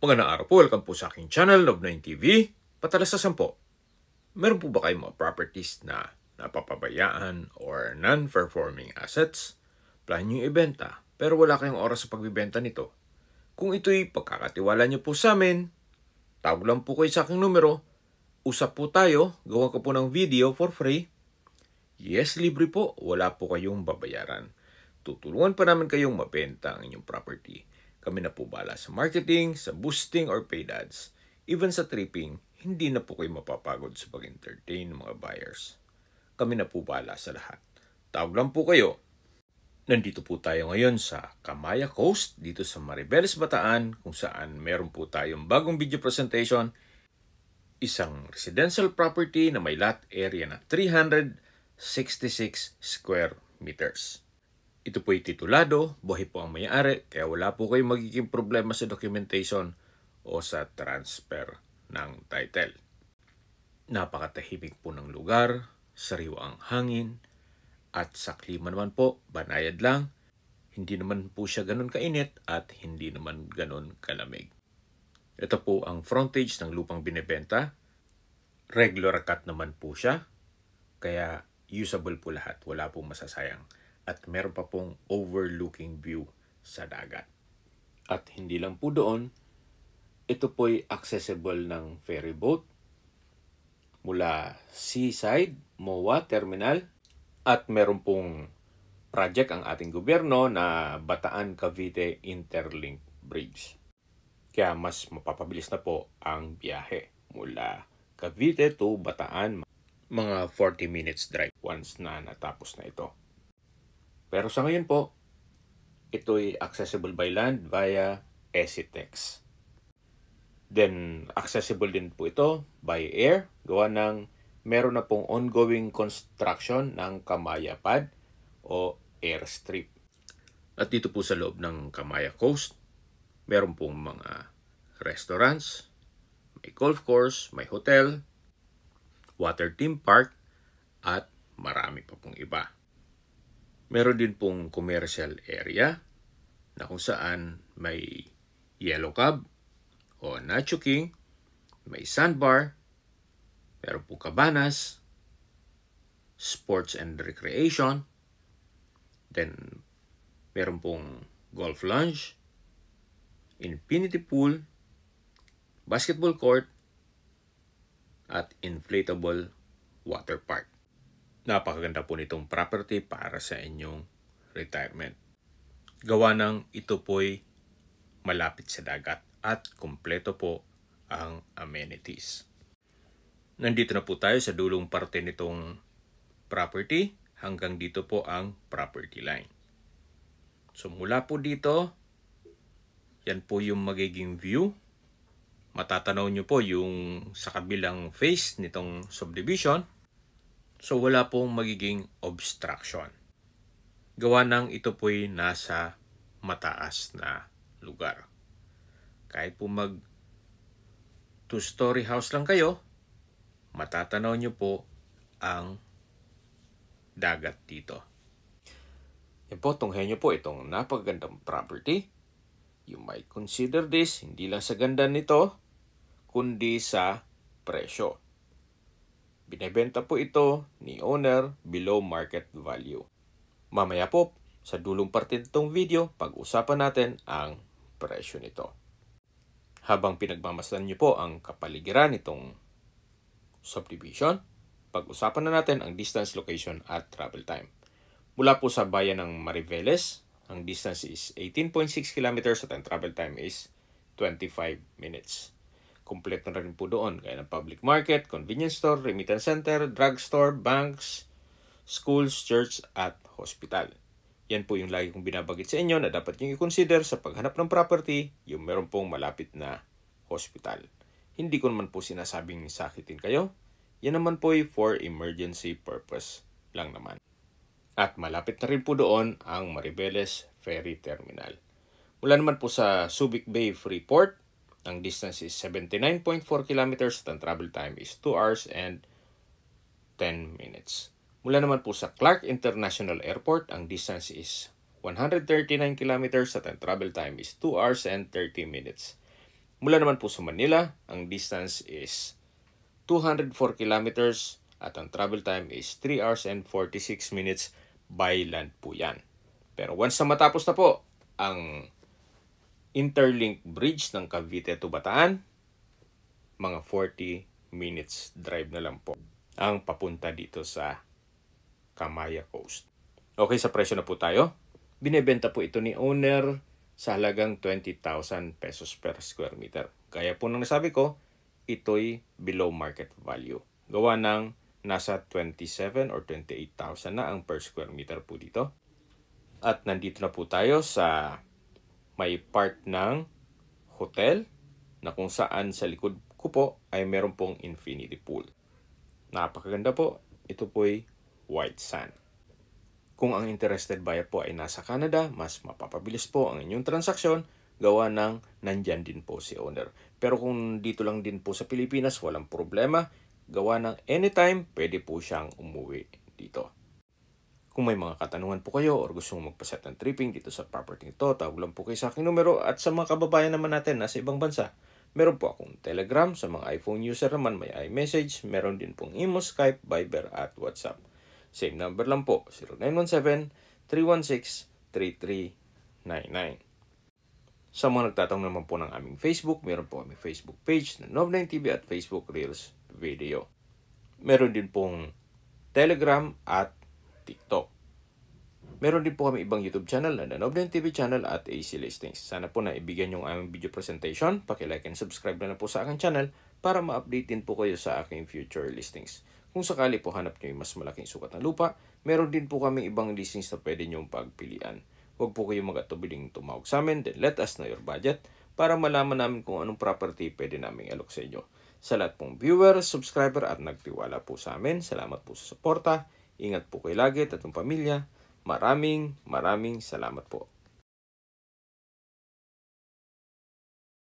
Magandang araw po, welcome po sa aking channel, Love9 TV. Patalasasan po, meron po ba kayong mga properties na napapabayaan or non-performing assets? Plan nyo ibenta, pero wala kayong oras sa pagbibenta nito. Kung ito'y pagkakatiwala nyo po sa amin, tawag lang po kayo sa aking numero, usap po tayo, gawa ko po ng video for free. Yes, libre po, wala po kayong babayaran. Tutulungan pa namin kayong mabenta ang inyong property. Kami na po bahala sa marketing, sa boosting or paid ads. Even sa tripping, hindi na po kayo mapapagod sa pag-entertain ng mga buyers. Kami na po bahala sa lahat. Tawag lang po kayo. Nandito po tayo ngayon sa Camaya Coast, dito sa Maribeles, Bataan, kung saan meron po tayong bagong video presentation. Isang residential property na may lot area na 366 square meters. Ito po'y titulado, buhay po ang may-ari, kaya wala po kayong magiging problema sa documentation o sa transfer ng title. Napakatahimik po ng lugar, sariwa ang hangin, at sa klima naman po, banayad lang. Hindi naman po siya ganun kainit at hindi naman ganun kalamig. Ito po ang frontage ng lupang binibenta. Regular cut naman po siya, kaya usable po lahat, wala pong masasayang. At meron pa pong overlooking view sa dagat. At hindi lang po doon, ito po'y accessible ng ferry boat mula Seaside, MOA Terminal. At meron pong project ang ating gobyerno na Bataan Cavite Interlink Bridge. Kaya mas mapapabilis na po ang biyahe mula Cavite to Bataan. Mga 40 minutes drive once na natapos na ito. Pero sa ngayon po, ito'y accessible by land via ECTEX. Then, accessible din po ito by air. Gawa ng meron na pong ongoing construction ng Camaya Pad o airstrip. At dito po sa loob ng Camaya Coast, meron pong mga restaurants, may golf course, may hotel, water theme park, at marami pa pong iba. Meron din pong commercial area na kung saan may Yellow Cab o Nacho King, may sandbar, meron pong cabanas, sports and recreation, then meron pong golf lounge, infinity pool, basketball court, at inflatable water park. Napakaganda po nitong property para sa inyong retirement. Gawa ng ito po'y malapit sa dagat at kumpleto po ang amenities. Nandito na po tayo sa dulong parte nitong property. Hanggang dito po ang property line. So mula po dito, yan po yung magiging view. Matatanaw nyo po yung sa kabilang face nitong subdivision. So wala pong magiging obstruction. Gawa ng ito po'y nasa mataas na lugar. Kahit po mag 2-story house lang kayo, matatanaw nyo po ang dagat dito. Yan po, tunghayan nyo po itong napagandang property. You might consider this hindi lang sa ganda nito, kundi sa presyo. Binebenta po ito ni owner below market value. Mamaya po, sa dulong parte nitong video, pag-usapan natin ang presyo nito. Habang pinagmamasdan niyo po ang kapaligiran nitong subdivision, pag-usapan na natin ang distance, location at travel time. Mula po sa bayan ng Maribeles, ang distance is 18.6 kilometers at ang travel time is 25 minutes. Kompleto na rin po doon gaya ng public market, convenience store, remittance center, drugstore, banks, schools, church at hospital. Yan po yung lagi kong binabagit sa inyo na dapat nyo i-consider sa paghanap ng property, yung meron pong malapit na hospital. Hindi ko naman po sinasabing sakitin kayo. Yan naman po ay for emergency purpose lang naman. At malapit na rin po doon ang Maribeles Ferry Terminal. Mula naman po sa Subic Bay Freeport, ang distance is 79.4 kilometers at ang travel time is 2 hours and 10 minutes. Mula naman po sa Clark International Airport, ang distance is 139 kilometers at ang travel time is 2 hours and 30 minutes. Mula naman po sa Manila, ang distance is 204 kilometers at ang travel time is 3 hours and 46 minutes by land po yan. Pero once na matapos na po ang Interlink Bridge ng Cavite to Bataan, mga 40 minutes drive na lang po ang papunta dito sa Kamaya Coast. Okay, sa presyo na po tayo. Binebenta po ito ni owner sa halagang 20,000 pesos per square meter. Kaya po nang nasabi ko, ito'y below market value. Gawa ng nasa 27 or 28,000 na ang per square meter po dito. At nandito na po tayo sa may part ng hotel na kung saan sa likod ko po ay meron pong infinity pool. Napakaganda po. Ito po'y white sand. Kung ang interested buyer po ay nasa Canada, mas mapapabilis po ang inyong transaksyon gawa ng nandyan din po si owner. Pero kung dito lang din po sa Pilipinas, walang problema. Gawa ng anytime, pwede po siyang umuwi dito. Kung may mga katanungan po kayo or gusto mong magpaset ng tripping dito sa property ito, tawag lang po kayo sa aking numero. At sa mga kababayan naman natin nasa ibang bansa, meron po akong Telegram. Sa mga iPhone user naman, may iMessage. Meron din pong Imo, Skype, Viber at WhatsApp. Same number lang po, 0917-316-3399. Sa mga nagtatanong naman po ng aming Facebook, meron po aming Facebook page na Nov9TV at Facebook Reels Video. Meron din pong Telegram at TikTok. Meron din po kami ibang YouTube channel na Nov9TV channel at AC Listings. Sana po na ibigyan yung aming video presentation. Paki-like and subscribe na po sa aking channel para ma-update din po kayo sa aking future listings. Kung sakali po hanap nyo yung mas malaking sukat ng lupa, meron din po kami ibang listings na pwede nyong pagpilian. Huwag po kayong mag-atubiling tumawag sa amin, then let us know your budget para malaman namin kung anong property pwede namin alok sa inyo. Sa lahat pong viewer, subscriber at nagtiwala po sa amin, salamat po sa suporta. Ingat po kayo lagi at atong pamilya. Maraming salamat po.